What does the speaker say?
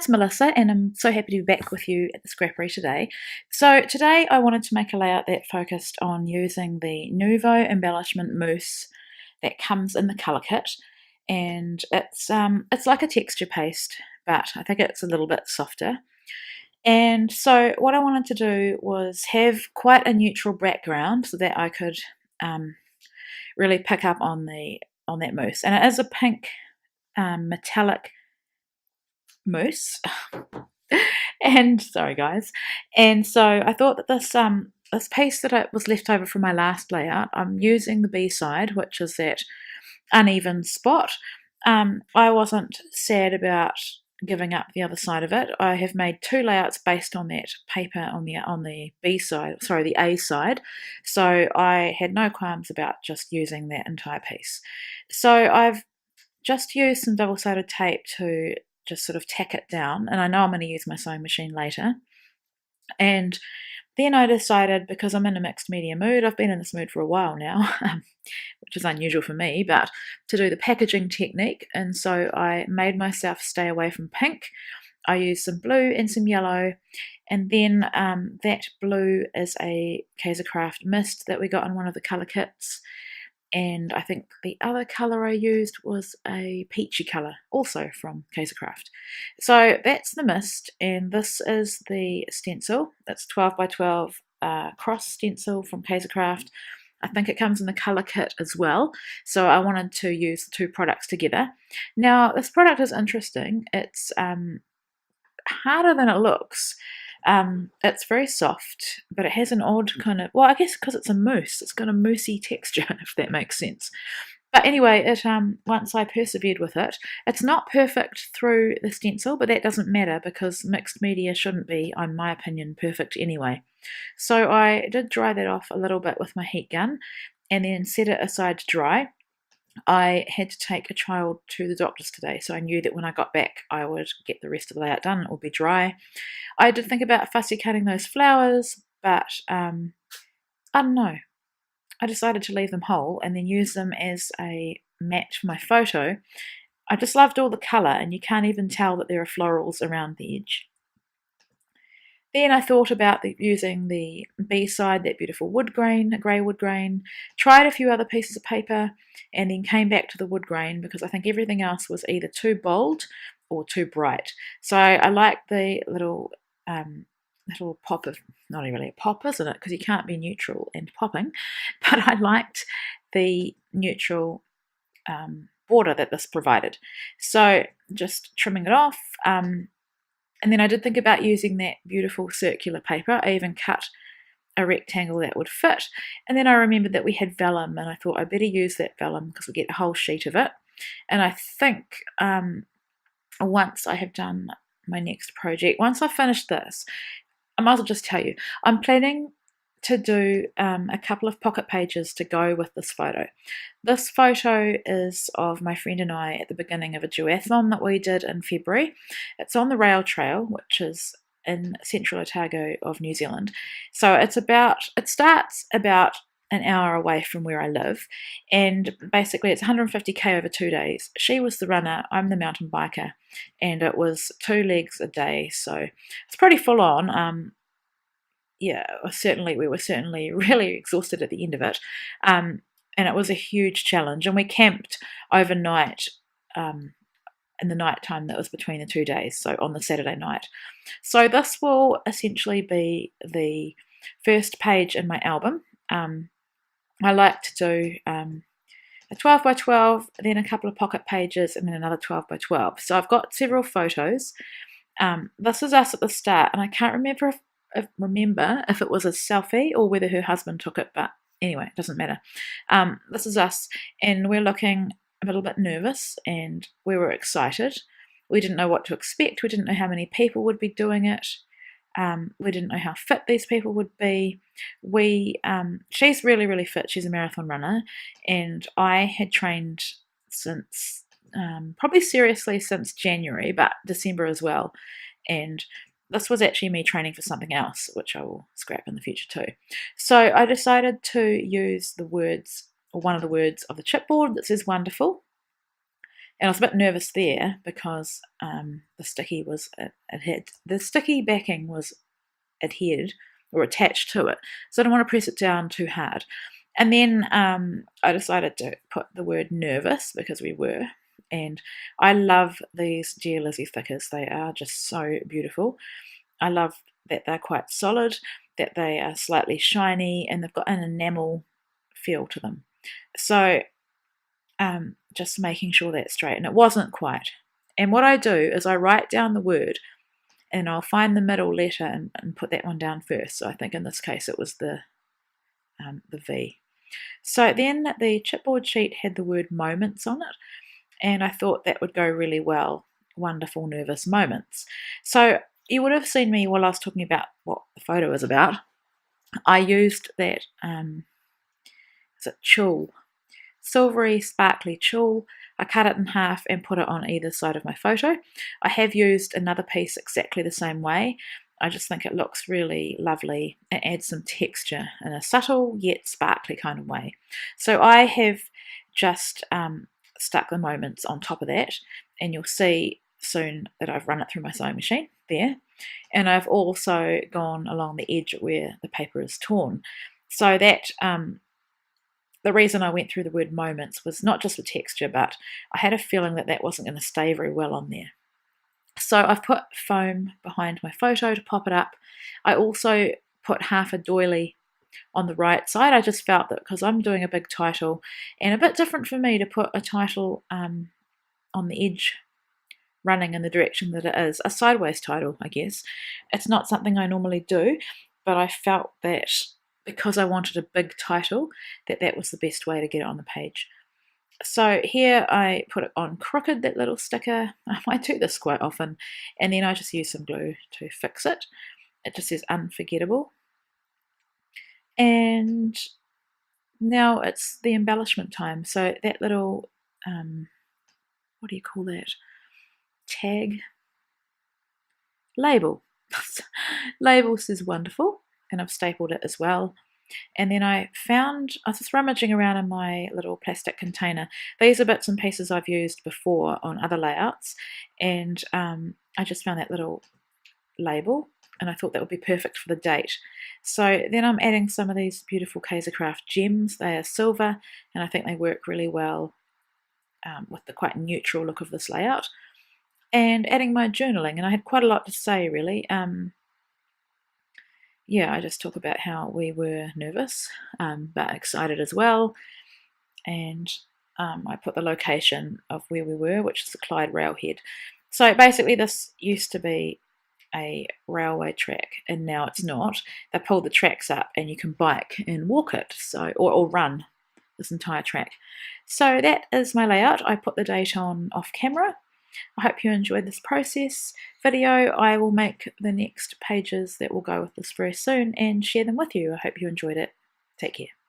it's Melissa, and I'm so happy to be back with you at the Scrappery today. So today I wanted to make a layout that focused on using the Nuvo Embellishment Mousse that comes in the colour kit, and it's like a texture paste, but I think it's a little bit softer. And so what I wanted to do was have quite a neutral background so that I could really pick up on that mousse, and it is a pink metallic mousse. And sorry guys, and so I thought that this piece that was left over from my last layout, I'm using the B side, which is that uneven spot. I wasn't sad about giving up the other side of it. I have made two layouts based on that paper on the B side, sorry, the A side, so I had no qualms about just using that entire piece. So I've just used some double-sided tape to just sort of tack it down, and I know I'm going to use my sewing machine later. And then I decided, because I'm in a mixed media mood, I've been in this mood for a while now, which is unusual for me, but to do the packaging technique, and so I made myself stay away from pink. I used some blue and some yellow, and then that blue is a Kaisercraft mist that we got in one of the colour kits, and I think the other colour I used was a peachy colour, also from Kaisercraft. So that's the mist, and this is the stencil. It's 12 by 12 cross stencil from Kaisercraft. I think it comes in the colour kit as well, so I wanted to use the two products together. Now, this product is interesting. It's harder than it looks. It's very soft, but it has an odd kind of, well, I guess because it's a mousse, it's got a moussey texture, if that makes sense. But anyway, it once I persevered with it, it's not perfect through the stencil, but that doesn't matter because mixed media shouldn't be, in my opinion, perfect anyway. So I did dry that off a little bit with my heat gun and then set it aside to dry. I had to take a child to the doctor's today, so I knew that when I got back I would get the rest of the layout done. It would be dry. I did think about fussy cutting those flowers, but I don't know. I decided to leave them whole and then use them as a mat for my photo. I just loved all the colour, and you can't even tell that there are florals around the edge. Then I thought about using the B side, that beautiful wood grain, grey wood grain, tried a few other pieces of paper, and then came back to the wood grain because I think everything else was either too bold or too bright. So I like the little pop of, not really a pop, isn't it? Because you can't be neutral and popping, but I liked the neutral border that this provided. So just trimming it off. And then I did think about using that beautiful circular paper. I even cut a rectangle that would fit. And then I remembered that we had vellum, and I thought I'd better use that vellum because we get a whole sheet of it. And I think once I have done my next project, once I finish this, I might as well just tell you, I'm planning to do a couple of pocket pages to go with this photo. This photo is of my friend and I at the beginning of a duathlon that we did in February. It's on the rail trail, which is in central Otago of New Zealand. So it starts about an hour away from where I live, and basically it's 150k over 2 days. She was the runner, I'm the mountain biker, and it was 2 legs a day, so it's pretty full on. Yeah, we were certainly really exhausted at the end of it, and it was a huge challenge, and we camped overnight in the night time that was between the 2 days, so on the Saturday night. So this will essentially be the first page in my album. I like to do a 12 by 12, then a couple of pocket pages, and then another 12 by 12. So I've got several photos. This is us at the start, and I can't remember if it was a selfie or whether her husband took it, but anyway, it doesn't matter. This is us, and we're looking a little bit nervous, and we were excited. We didn't know what to expect. We didn't know how many people would be doing it. We didn't know how fit these people would be. She's really, really fit. She's a marathon runner, and I had trained since probably seriously since January, but December as well, and this was actually me training for something else, which I will scrap in the future too. So I decided to use the words, or one of the words of the chipboard that says wonderful. And I was a bit nervous there because the sticky backing was adhered or attached to it, so I don't want to press it down too hard. And then I decided to put the word nervous because we were. And I love these Gia Lizzie thickers. They are just so beautiful. I love that they're quite solid, that they are slightly shiny, and they've got an enamel feel to them. So just making sure that's straight, and it wasn't quite. And what I do is I write down the word, and I'll find the middle letter and put that one down first. So I think in this case it was the V. So then the chipboard sheet had the word moments on it, and I thought that would go really well. Wonderful nervous moments. So you would have seen me while I was talking about what the photo is about. I used that is it tulle, silvery sparkly tulle. I cut it in half and put it on either side of my photo. I have used another piece exactly the same way. I just think it looks really lovely and adds some texture in a subtle yet sparkly kind of way. So I have just stuck the moments on top of that, and you'll see soon that I've run it through my sewing machine there. And I've also gone along the edge where the paper is torn. So that the reason I went through the word moments was not just for texture, but I had a feeling that that wasn't going to stay very well on there. So I've put foam behind my photo to pop it up. I also put half a doily on the right side. I just felt that because I'm doing a big title, and a bit different for me to put a title on the edge running in the direction that it is, a sideways title, I guess. It's not something I normally do, but I felt that because I wanted a big title, that was the best way to get it on the page. So here I put it on crooked, that little sticker. I might do this quite often, and then I just use some glue to fix it. It just says unforgettable. And now it's the embellishment time. So that little, what do you call that? Tag? Label. Label says wonderful, and I've stapled it as well. And then I was just rummaging around in my little plastic container. These are bits and pieces I've used before on other layouts, and I just found that little label, and I thought that would be perfect for the date. So then I'm adding some of these beautiful Kaisercraft gems. They are silver, and I think they work really well with the quite neutral look of this layout. And adding my journaling, and I had quite a lot to say really. Yeah, I just talk about how we were nervous, but excited as well. And I put the location of where we were, which is the Clyde Railhead. So basically this used to be a railway track, and now it's not. They pulled the tracks up and you can bike and walk it, so or run this entire track. So that is my layout. I put the date on off camera. I hope you enjoyed this process video. I will make the next pages that will go with this very soon and share them with you. I hope you enjoyed it. Take care.